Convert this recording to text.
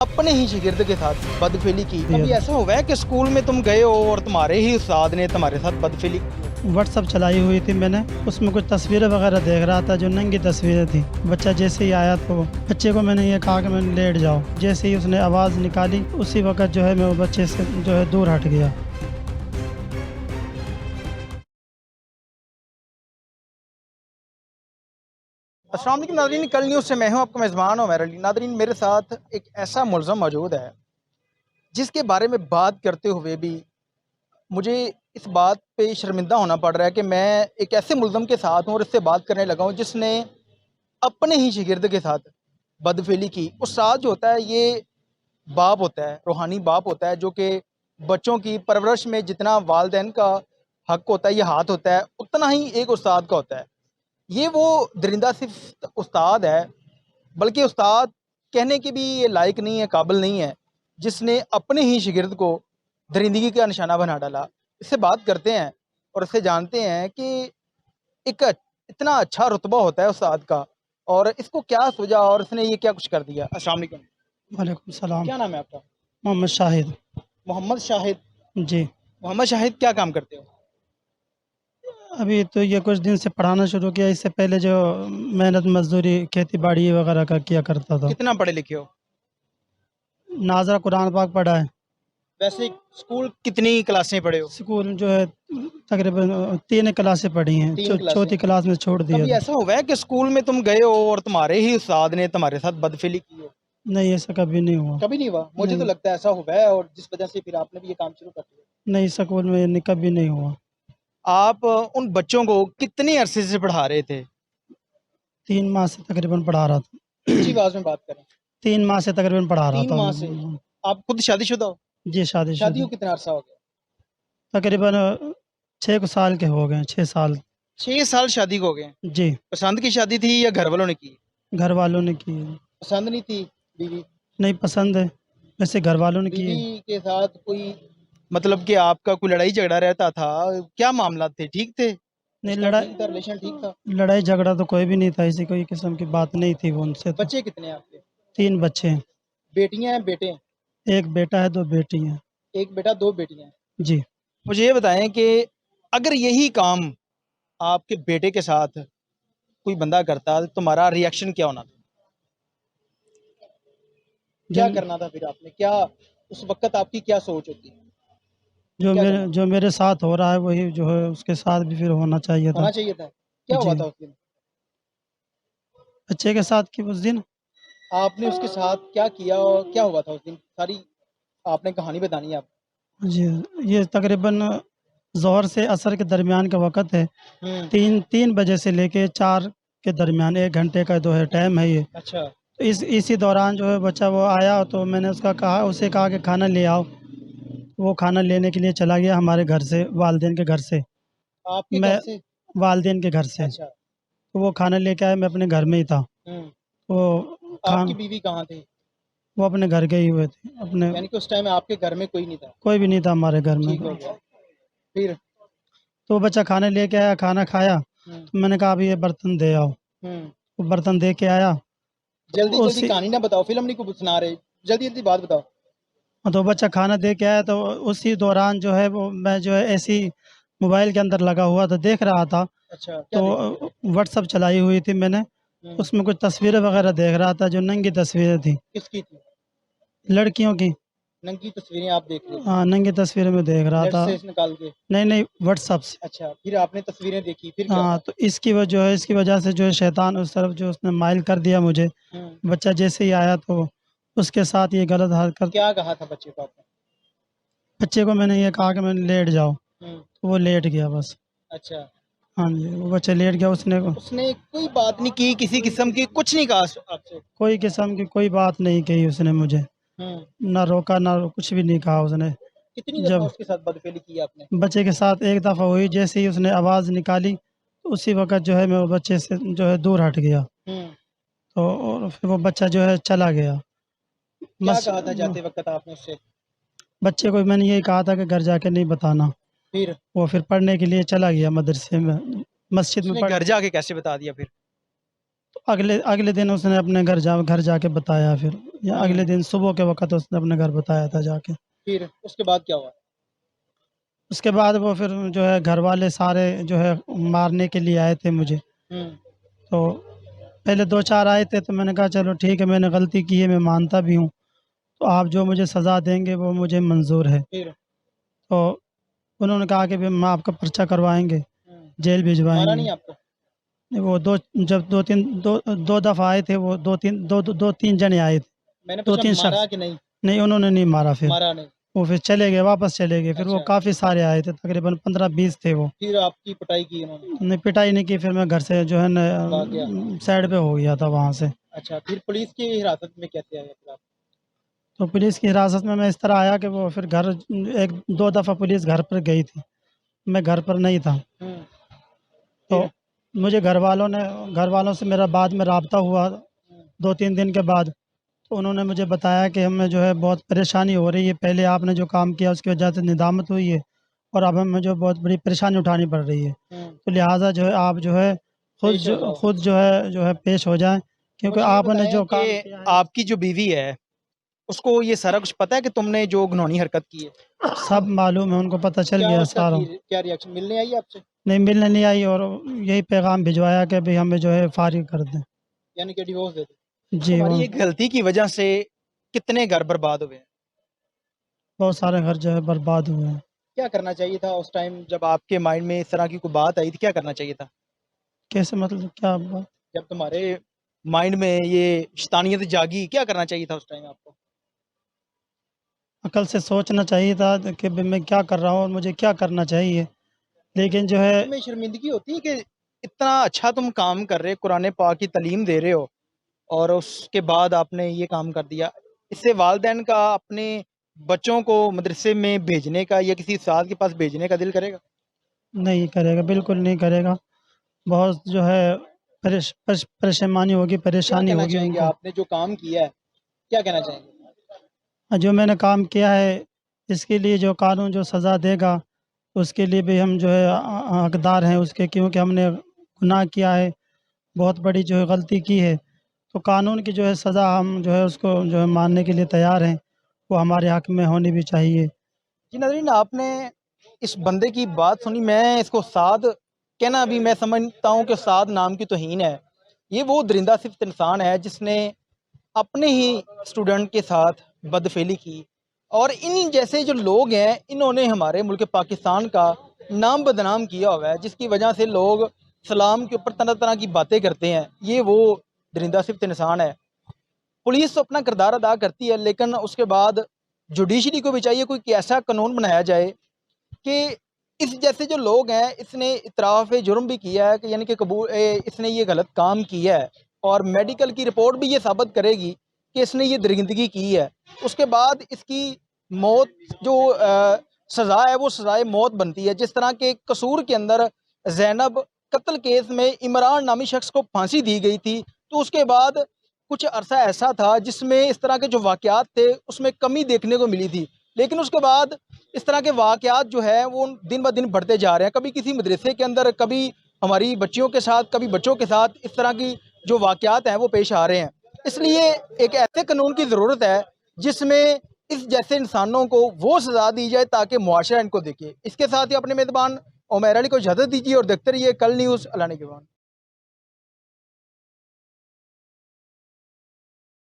अपने ही शागिर्द के साथ बदफेली की। कभी ऐसा हुआ है कि स्कूल में तुम गए हो और तुम्हारे ही उस्ताद ने तुम्हारे साथ बदफेली की? व्हाट्सअप चलाई हुई थी मैंने, उसमें कुछ तस्वीरें वगैरह देख रहा था जो नंगी तस्वीरें थी। बच्चा जैसे ही आया तो बच्चे को मैंने ये कहा कि मैं लेट जाओ। जैसे ही उसने आवाज़ निकाली उसी वक्त जो है मैं वो बच्चे से जो है दूर हट गया। अस्सलाम वालेकुम नाज़रीन, कल न्यूज़ से मैं हूं आपका मेज़बान उमैर अली। नाज़रीन, मेरे साथ एक ऐसा मुलज़म मौजूद है जिसके बारे में बात करते हुए भी मुझे इस बात पे शर्मिंदा होना पड़ रहा है कि मैं एक ऐसे मुलज़म के साथ हूँ और इससे बात करने लगा हूँ जिसने अपने ही शागिर्द के साथ बदफेली की। उस्ताद जो होता है ये बाप होता है, रूहानी बाप होता है, जो कि बच्चों की परवरिश में जितना वालिदैन का हक होता है, ये हाथ होता है, उतना ही एक उस्ताद का होता है। ये वो दरिंदा सिर्फ उस्ताद है, बल्कि उस्ताद कहने के भी ये लायक नहीं है, काबिल नहीं है, जिसने अपने ही शागिर्द को दरिंदगी का निशाना बना डाला। इससे बात करते हैं और इससे जानते हैं कि एक इतना अच्छा रुतबा होता है उस्ताद का और इसको क्या सूझा और इसने ये क्या कुछ कर दिया। अस्सलाम वालेकुम। वालेकुम सलाम। क्या नाम है आपका? मोहम्मद शाहिद। मोहम्मद शाहिद। जी, मोहम्मद शाहिद, क्या काम करते हो? अभी तो ये कुछ दिन से पढ़ाना शुरू किया। इससे पहले जो मेहनत मजदूरी खेती बाड़ी वगैरह का किया करता था। कितना पढ़े लिखे हो? नाजरा कुरान पाक पढ़ा है। वैसे स्कूल कितनी क्लासें पढ़े हो? स्कूल जो है तकरीबन 3 क्लासें पढ़ी हैं। तीन क्लासें। चौथी क्लास में छोड़ दिया कभी था। ऐसा हुआ है कि स्कूल में तुम गए हो और तुम्हारे ही उस्ताद ने तुम्हारे साथ बदफेली की हो? नहीं, ऐसा कभी नहीं हुआ। कभी नहीं हुआ? मुझे तो नहीं, लगता है ऐसा हुआ है और जिस वजह से फिर आपने भी ये काम शुरू कर दिया। नहीं स्कूल में कभी नहीं हुआ। आप उन बच्चों को कितने अरसे से पढ़ा रहे थे? 3 माह से तकरीबन पढ़ा रहा था। ऊंची आवाज में बात करें। 3 माह से तकरीबन पढ़ा रहा 3 माह से? था। आप खुद शादीशुदा हो? जी, शादी शादीशुदा। को कितना अरसा हो गया? तकरीबन 6 साल के हो गए, 6 साल। 6 साल शादी को हो गए। जी, पसंद की शादी थी या घर वालों ने की? घर वालों ने की है। पसंद नहीं थी बीवी? नहीं पसंद है, वैसे घर वालों ने की है। बीवी के साथ कोई मतलब कि आपका कोई लड़ाई झगड़ा रहता था? क्या मामला थे, ठीक थे? नहीं, सिस्टम ठीक था, रिलेशन ठीक था? लड़ाई झगड़ा तो कोई भी नहीं था, ऐसी कोई किस्म की बात नहीं थी वो उनसे तो। बच्चे कितने हैं आपके? 3 बच्चे हैं। बेटियां हैं, बेटे हैं? 1 बेटा है, 2 बेटी हैं। एक बेटा, 2 बेटियां हैं। जी। मुझे ये बताएं कि अगर यही काम आपके बेटे के साथ कोई बंदा करता तो तुम्हारा रिएक्शन क्या होना था? क्या जन करना था फिर आपने? क्या उस वक्त आपकी क्या सोच होती? जो क्या मेरे करना जो मेरे साथ हो रहा है वही जो है उसके साथ भी फिर होना चाहिए था। होना चाहिए था? क्या जी, हुआ था उस दिन? बच्चे के साथ कि उस दिन आपने उसके साथ क्या किया और क्या हुआ था उस दिन? सारी आपने कहानी बतानी है आप। जी, ये तकरीबन ज़ोहर से असर के दरमियान का वक़्त है। हम्म। 3 बजे से लेके 4 के दरमियान 1 घंटे का जो है टाइम है ये। अच्छा। तो इसी दौरान जो है बच्चा वो आया तो मैंने उसे कहा कि खाना ले आओ। वो खाना लेने के लिए चला गया हमारे घर से, वालिदैन के घर से। आपके घर मैं से? वालिदैन के घर से। अच्छा। तो वो खाना लेके आया, मैं अपने घर में ही था। हम्म। वो आपकी खान बीवी कहाँ थी? वो अपने घर गए हुए थे। अपने यानी कि उस टाइम आपके घर में कोई नहीं था? कोई भी नहीं था हमारे घर में। ठीक हो गया। फिर? तो वो बच्चा खाना लेके आया, खाना खाया, हम्म। तो मैंने कहा अभी ये बर्तन दे आओ। हम्म। वो बर्तन दे के आया। जल्दी जल्दी उसी कहानी ना बताओ, फिल्म नहीं को सुना रहे, जल्दी जल्दी बात बताओ। तो बच्चा खाना दे के आया तो उसी दौरान जो है वो मैं जो है ऐसी मोबाइल के अंदर लगा हुआ था, देख रहा था। अच्छा, क्या तो देख रहे थे? व्हाट्सअप चलाई हुई थी मैंने, हम्म। उसमें कुछ तस्वीरें वगैरह देख रहा था जो नंगी तस्वीरें थी, किसकी थी? लड़कियों की। नंगी तस्वीरें आप देख रहे थे? हाँ, नंगी तस्वीरें मैं देख रहा नेट था। से निकाल के? नहीं नहीं, व्हाट्सअप से। अच्छा, फिर आपने तस्वीरें देखी, फिर क्या हाँ, हुआ? तो इसकी वजह से जो है शैतान उस तरफ जो उसने माइल कर दिया मुझे। हम्म। बच्चा जैसे ही आया तो उसके साथ ये गलत हरकत। क्या कहा था बच्चे को आपने? बच्चे को मैंने ये कहा कि मैं लेट जाओ, हम्म। तो वो लेट गया बस। अच्छा। हाँ जी, वो बच्चा लेट गया। उसने उसने कोई बात नहीं की, किसी किस्म की कुछ नहीं कहा आपसे? कोई किस्म की कोई बात नहीं कही उसने मुझे, हम्म। ना रोका ना कुछ भी नहीं कहा उसने। कितनी दफा जब उसके साथ बदफेली की आपने? बच्चे के साथ एक दफ़ा हुई, जैसे ही उसने आवाज़ निकाली तो उसी वक़्त जो है मैं वो बच्चे से जो है दूर हट गया। हम्म। तो और फिर वो बच्चा जो है चला गया। क्या मस कहा था जाते वक्त आपने उससे? बच्चे को मैंने यही कहा था कि घर जाके नहीं बताना। फिर? वो फिर पढ़ने के लिए चला गया मदरसे में, मस्जिद में उसने पढ़। घर जाके कैसे बता दिया फिर? अगले दिन उसने अपने घर जाके बताया फिर, या अगले दिन सुबह के वक्त उसने अपने घर बताया था जाके। फिर उसके बाद क्या हुआ? उसके बाद वो फिर जो है घर वाले सारे जो है मारने के लिए आए थे मुझे। हम्म। तो पहले 2-4 आए थे, तो मैंने कहा चलो ठीक है, मैंने गलती की है, मैं मानता भी हूँ, तो आप जो मुझे सज़ा देंगे वो मुझे मंजूर है। फिर तो उन्होंने कहा कि हम आपका पर्चा करवाएंगे, जेल मारा भिजवाएंगे। नहीं आपको? वो दो जब दो दफ़ा आए थे, वो दो तीन जने आए थे, मैंने दो पूछा तीन मारा शख्स। कि नहीं? नहीं, उन्होंने नहीं मारा फिर। मारा नहीं। वो फिर चले गए, वापस चले गए। फिर वो अच्छा। काफ़ी सारे आए थे, तकरीबन 15-20 थे वो। फिर आपकी पिटाई की उन्होंने? नहीं, पिटाई नहीं की, फिर मैं घर से जो है भाग गया? न साइड पे हो गया था वहाँ से। अच्छा, फिर पुलिस की हिरासत में कैसे आए फिर आप? तो पुलिस की हिरासत में मैं इस तरह आया कि वो फिर घर, 1-2 दफ़ा पुलिस घर पर गई थी, मैं घर पर नहीं था। हम्म। तो फिर? मुझे घर वालों से मेरा बाद में राब्ता हुआ 2-3 दिन के बाद। तो उन्होंने मुझे बताया कि हमें जो है बहुत परेशानी हो रही है, पहले आपने जो काम किया उसकी वजह से निदामत हुई है, और अब हमें जो बहुत बड़ी परेशानी उठानी पड़ रही है। हम्म। तो लिहाजा जो है आप जो है पेश हो जाओ। खुद जो है पेश हो जाएँ, क्योंकि मुझे ये आपने बताएं जो काम कि किया है। आपकी जो बीवी है उसको ये सारा कुछ पता है कि तुमने जो घिनौनी हरकत की है? सब मालूम है, उनको पता चल क्या गया उसका सारा। फिर क्या रिएक्शन? मिलने आई आपसे? नहीं, मिलने नहीं आई, और यही पैगाम भिजवाया कि अभी हमें जो है फारिग कर दें। यानी कि डिवोर्स दे दे? जी, वो तुम्हारी एक गलती की वजह से कितने घर बर्बाद हुए हैं? बहुत सारे घर जो है बर्बाद हुए हैं। क्या करना चाहिए था उस टाइम जब आपके माइंड में इस तरह की कोई बात आई थी? क्या करना चाहिए था कैसे, मतलब क्या बात? जब तुम्हारे माइंड में ये शैतानियत जागी? क्या करना चाहिए था उस टाइम आपको? अकल से सोचना चाहिए था कि भाई मैं क्या कर रहा हूँ और मुझे क्या करना चाहिए, लेकिन जो है तुम्हें शर्मिंदगी होती है कि इतना अच्छा तुम काम कर रहे, कुरान पाक की तालीम दे रहे हो, और उसके बाद आपने ये काम कर दिया? इससे वालिदैन का अपने बच्चों को मदरसे में भेजने का या किसी उस्ताद के पास भेजने का दिल करेगा? नहीं करेगा, बिल्कुल नहीं करेगा। बहुत जो है परेशानी होगी, क्या परेशानी कहना होगी चाहेंगे? उनको। आपने जो काम किया है क्या कहना चाहेंगे? जो मैंने काम किया है, इसके लिए जो कानून जो सज़ा देगा, उसके लिए भी हम जो है हकदार हैं उसके, क्योंकि हमने गुनाह किया है, बहुत बड़ी जो है गलती की है। तो कानून की जो है सज़ा हम जो है उसको जो है मानने के लिए तैयार हैं, वो हमारे हक़ में होनी भी चाहिए। जी नाज़रीन, आपने इस बंदे की बात सुनी। मैं इसको साद कहना भी मैं समझता हूँ कि साद नाम की तौहीन है। ये वो दरिंदा सिर्फ इंसान है जिसने अपने ही स्टूडेंट के साथ बदफेली की, और इन जैसे जो लोग हैं इन्होंने हमारे मुल्क पाकिस्तान का नाम बदनाम किया हुआ है, जिसकी वजह से लोग सलाम के ऊपर तरह तरह की बातें करते हैं। ये वो दरिंदा सिर्फ इंसान है। पुलिस तो अपना किरदार अदा करती है, लेकिन उसके बाद जुडिशरी को भी चाहिए कोई ऐसा कानून बनाया जाए कि इस जैसे जो लोग हैं, इसने इतराफ़ जुर्म भी किया है कि यानी कि इसने ये गलत काम किया है, और मेडिकल की रिपोर्ट भी ये साबित करेगी कि इसने ये दरिंदगी की है, उसके बाद इसकी मौत जो सज़ा है वो सज़ाए मौत बनती है। जिस तरह के कसूर के अंदर ज़ैनब कत्ल केस में इमरान नामी शख्स को फांसी दी गई थी, तो उसके बाद कुछ अरसा ऐसा था जिसमें इस तरह के जो वाक़यात थे उसमें कमी देखने को मिली थी, लेकिन उसके बाद इस तरह के वाक़यात जो है वो दिन ब दिन बढ़ते जा रहे हैं। कभी किसी मदरसे के अंदर, कभी हमारी बच्चियों के साथ, कभी बच्चों के साथ इस तरह की जो वाक़यात हैं वो पेश आ रहे हैं। इसलिए एक ऐसे कानून की ज़रूरत है जिसमें इस जैसे इंसानों को वो सज़ा दी जाए ताकि मुआशरा इनको देखे। इसके साथ ही अपने मेज़बान उमैर अली को इजाज़त दीजिए और देखते रहिए कल न्यूज़। अल्लाह ने के बाद।